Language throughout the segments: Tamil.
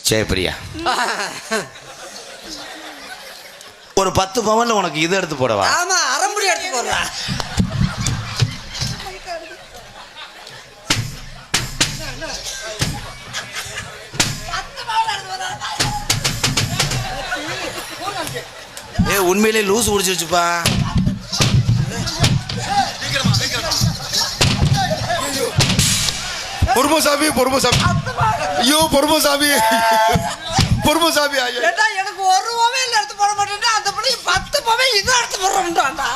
ஜெயப்பிரியா, ஒரு 10 பவன்ல உனக்கு இது எடுத்து போடவா? ஆமா, அரம்புடி எடுத்து போடுறா. உண்மையிலே லூஸ் குடிச்சிருச்சுப்பா. பொறுமசாமி, பொறுமசாமி, ஐயோ பொறுமசாமி, பொறுமசாமி, ஐயோ எனக்கு 1 ரூபாவே எடுத்து போட மாட்டேன். அந்த பிள்ளை 10 பவே இது எடுத்து போடுறான்டா.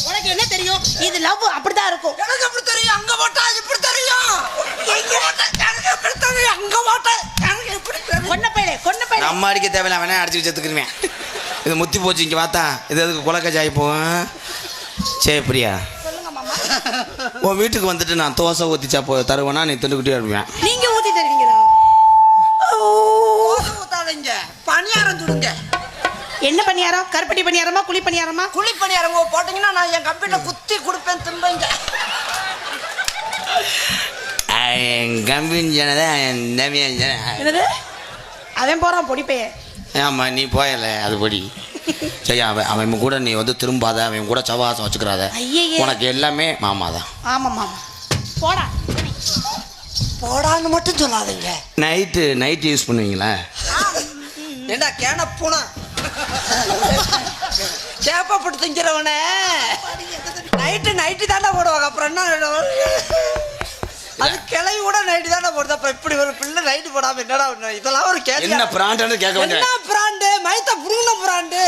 உனக்கு என்ன தெரியும்? இது லவ் அப்படிதான் இருக்கும். எனக்கு எப்படி தெரியும்? அங்க போட்டா இப்படி தெரியும். எங்க போட்டா எனக்கு எப்படி தெரியும்? அங்க போட்டா எனக்கு எப்படி தெரியும்? கொன்னப்பையில நம்ம அடிக்க தேவையில்ல, வேணா அடிச்சு செத்துக்குருவேன். இது முத்தி போச்சு. இங்க பார்த்தா இது எதுக்கு குலக்கஜாயி போவேன். ஜெயப்பிரியா, உன் வீட்டுக்கு வந்துட்டு நான் தோசை ஊற்றிச்சா தருவேன்னா நீ திண்டுக்கிட்டே இருப்பேன். நீங்க ஊத்தி தருவீங்களா? ஊத்தாதீங்க, பணியாரம் சுடுங்க. என்ன பணியாரம்? கருப்பட்டி பணியாரமா, குழி பணியாரமா? குழி பணியாரம் போட்டீங்கன்னா நான் என் கம்பியில குத்தி கொடுப்பேன், திம்பங்க. கம்பின் என்னது? அவன் போறான் பொடிப்பைய. ஆமா, நீ போயல அது படி. சரி, அவன் கூட நீ வந்து திரும்பாத, அவன் கூட சவாசம் வச்சுக்கிறாத. உனக்கு எல்லாமே மாமா தான். ஆமா மாமா. போடா போடான்னு மட்டும் சொல்லாதீங்க. நைட்டு யூஸ் பண்ணுவீங்களா? என்ன கேன பூனா சேப்பப்பட்டு திங்கிறவனே நைட்டு தானே போடுவாங்க. அப்புறம் என்ன, அது கிளவி கூட நைட்டு தானே போடுது. அப்ப இப்படி ஒரு பிள்ளை நைட்டு போடாம என்னடா? இதெல்லாம் ஒரு கேள்வி. என்ன பிராண்ட் கேட்க வேண்டிய? என்ன பிராண்டு? மைத்த புடுங்கின பிராண்டு.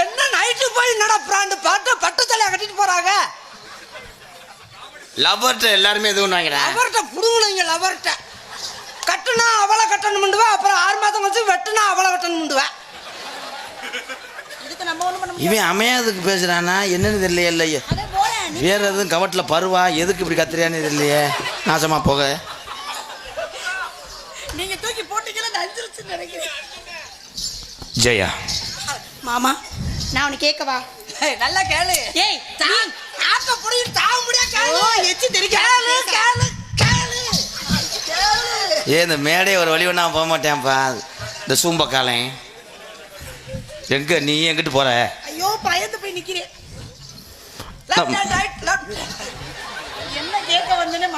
என்ன நைட்டு போய் என்னடா பிராண்டு? பட்டு தலையா கட்டிட்டு போறாங்க. லவர்ட்ட எல்லாருமே எதுவும் வாங்கிறேன். லவர்ட்ட புடுங்கினீங்க. லவர்ட்ட கட்டுனா அவளை கட்டணும்டுவா. அப்புறம் 6 மாதம் வச்சு வெட்டுனா அவளை வெட்டணும்டுவா. இதுக்கு நம்ம ஒண்ணு பண்ண முடியாது. இவன் அமையாதுக்கு பேசுறானா என்னன்னு தெரியலையே. இல்லையே வேற எதுவும் கவட்டில் பருவா எதுக்கு இப்படி கத்துறியான்னு தெரியலையே. நாசமா போக. நீங்க தூக்கி போட்டீங்களா? நஞ்சிருச்சுன்னு நினைக்கிறேன். ஜெயா மாமா, நான் உனக்கு கேட்கவா? நல்லா கேளு. ஏய், ஆத்த புடி தாவ முடியா கேளு. எச்சி தெரிக்க. கேளு கேளு கேளு கேளு. இந்த மேடை ஒரு வழி ஒன்றா போக மாட்டேன்ப்பா. இந்த சூம்பக்காலன் எங்க நீ எங்கிட்டு போற? ஐயோ, பயந்து போய் நிக்கிறேன். Left hand right left. என்ன கேட்க வந்தேன்னு